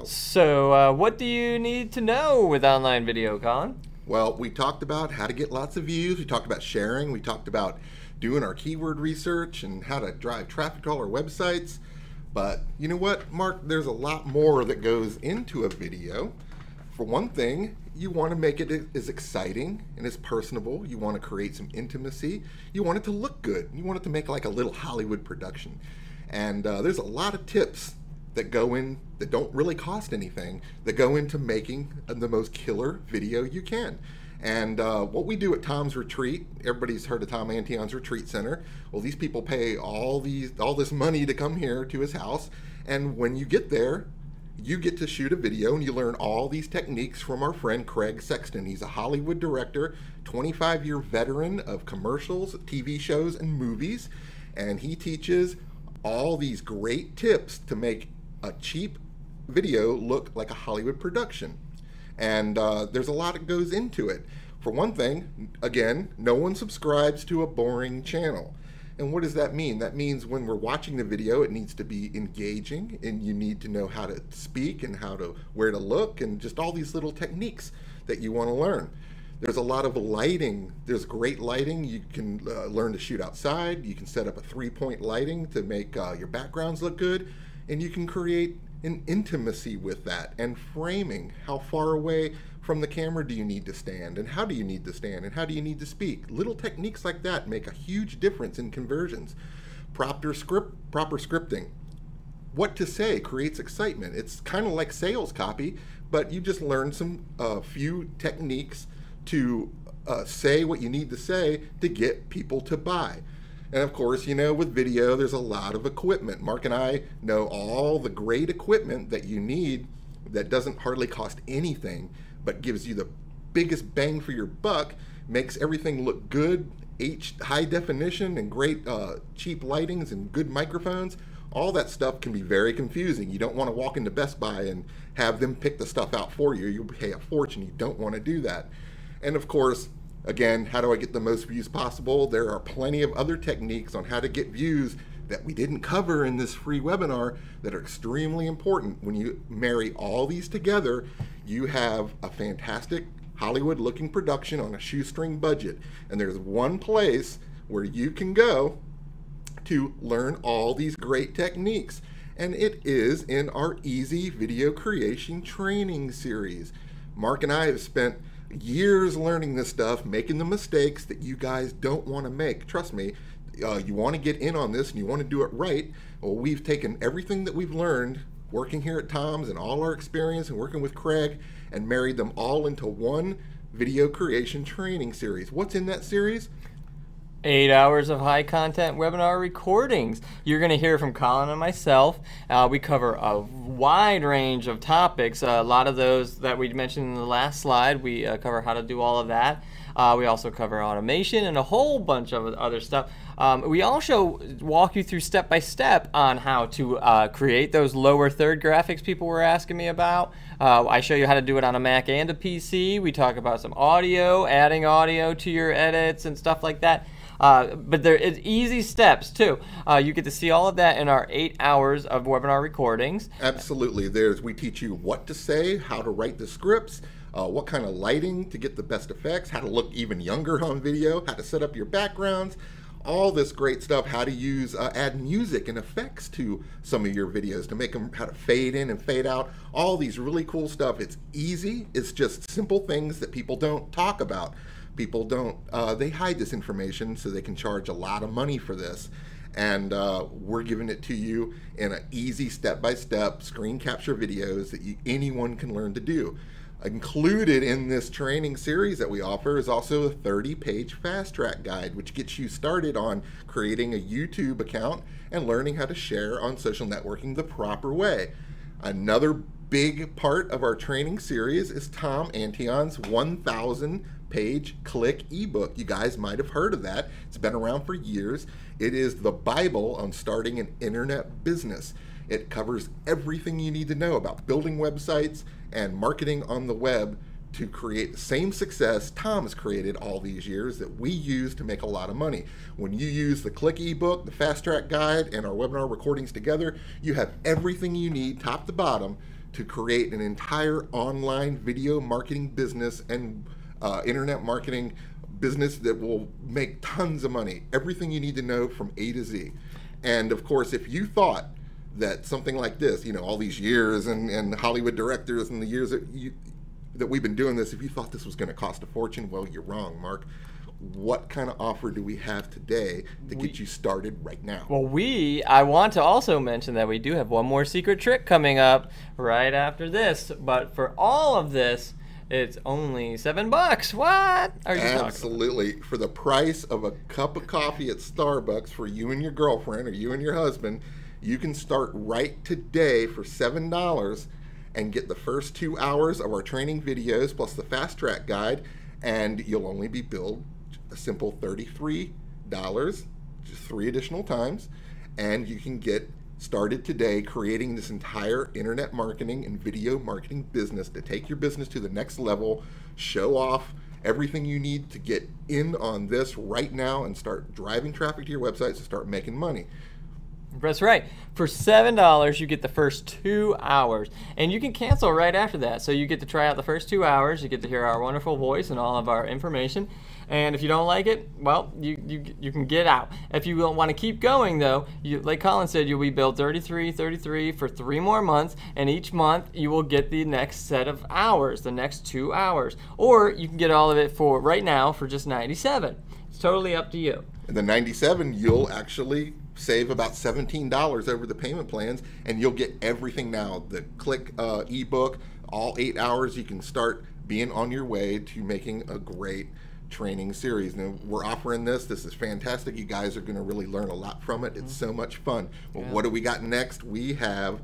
So what do you need to know with online video, Colin? Well, we talked about how to get lots of views. We talked about sharing. We talked about doing our keyword research and how to drive traffic to all our websites. But you know what, Mark? There's a lot more that goes into a video. For one thing, you want to make it as exciting and as personable. You want to create some intimacy. You want it to look good. You want it to make like a little Hollywood production. And there's a lot of tips that go in that don't really cost anything, that go into making the most killer video you can. And what we do at Tom's Retreat, everybody's heard of Tom Antion's Retreat Center. Well, these people pay all this money to come here to his house, and when you get there, you get to shoot a video and you learn all these techniques from our friend Craig Sexton. He's a Hollywood director, 25-year veteran of commercials, TV shows, and movies, and he teaches all these great tips to make a cheap video look like a Hollywood production. And there's a lot that goes into it. For one thing, again, no one subscribes to a boring channel. And what does that mean? That means when we're watching the video, it needs to be engaging, and you need to know how to speak and where to look, and just all these little techniques that you want to learn. There's a lot of lighting. There's great lighting. You can learn to shoot outside. You can set up a 3-point lighting to make your backgrounds look good. And you can create an intimacy with that, and framing. How far away from the camera do you need to stand, and how do you need to stand, and how do you need to speak? Little techniques like that make a huge difference in conversions. Proper scripting. What to say creates excitement. It's kind of like sales copy, but you just learn some few techniques to say what you need to say to get people to buy. And of course, you know, with video, there's a lot of equipment. Mark and I know all the great equipment that you need that doesn't hardly cost anything, but gives you the biggest bang for your buck, makes everything look good, high definition, and great cheap lightings and good microphones. All that stuff can be very confusing. You don't want to walk into Best Buy and have them pick the stuff out for you. You'll pay a fortune. You don't want to do that. And of course, again, how do I get the most views possible? There are plenty of other techniques on how to get views that we didn't cover in this free webinar that are extremely important. When you marry all these together, you have a fantastic Hollywood-looking production on a shoestring budget. And there's one place where you can go to learn all these great techniques. And it is in our Easy Video Creation Training Series. Mark and I have spent years learning this stuff, making the mistakes that you guys don't want to make. Trust me, you want to get in on this and you want to do it right. Well, we've taken everything that we've learned working here at Tom's and all our experience and working with Craig and married them all into one video creation training series. What's in that series? 8 hours of high content webinar recordings. You're going to hear from Colin and myself. We cover a wide range of topics. A lot of those that we mentioned in the last slide, we cover how to do all of that. We also cover automation and a whole bunch of other stuff. We also walk you through step by step on how to create those lower third graphics people were asking me about. I show you how to do it on a Mac and a PC. We talk about some audio, adding audio to your edits and stuff like that. But there is easy steps too. You get to see all of that in our 8 hours of webinar recordings. Absolutely. We teach you what to say, how to write the scripts, what kind of lighting to get the best effects, how to look even younger on video, how to set up your backgrounds, all this great stuff, how to use, add music and effects to some of your videos to make them, how to fade in and fade out, all these really cool stuff. It's easy. It's just simple things that people don't talk about. People don't, they hide this information so they can charge a lot of money for this. And we're giving it to you in an easy step-by-step screen capture videos that anyone can learn to do. Included in this training series that we offer is also a 30-page fast track guide, which gets you started on creating a YouTube account and learning how to share on social networking the proper way. Another big part of our training series is Tom Antion's 1,000-page click ebook. You guys might have heard of that. It's been around for years. It is the Bible on starting an internet business. It covers everything you need to know about building websites and marketing on the web to create the same success Tom has created all these years that we use to make a lot of money. When you use the Click ebook, the Fast Track Guide, and our webinar recordings together, you have everything you need, top to bottom, to create an entire online video marketing business and internet marketing business that will make tons of money. Everything you need to know from A to Z. And of course, if you thought that something like this, you know, all these years and Hollywood directors and the years that we've been doing this, if you thought this was going to cost a fortune, well, you're wrong, Mark. What kind of offer do we have today to get you started right now? Well, I want to also mention that we do have one more secret trick coming up right after this. But for all of this, it's only $7. What are you talking about? Absolutely. For the price of a cup of coffee at Starbucks for you and your girlfriend or you and your husband, you can start right today for $7 and get the first 2 hours of our training videos plus the fast track guide, and you'll only be billed a simple $33, just 3 additional times, and you can get started today creating this entire internet marketing and video marketing business to take your business to the next level, show off everything you need to get in on this right now and start driving traffic to your websites to start making money. That's right. For $7, you get the first 2 hours, and you can cancel right after that. So you get to try out the first 2 hours. You get to hear our wonderful voice and all of our information. And if you don't like it, well, you can get out. If you want to keep going, though, like Colin said, you'll be billed $33 for 3 more months, and each month you will get the next set of hours, the next 2 hours. Or you can get all of it for right now for just $97. It's totally up to you. And the $97, you'll actually save about $17 over the payment plans, and you'll get everything now. The Click ebook, all 8 hours, you can start being on your way to making a great training series. Now, we're offering this. This is fantastic. You guys are going to really learn a lot from it. It's so much fun. Well, what do we got next? We have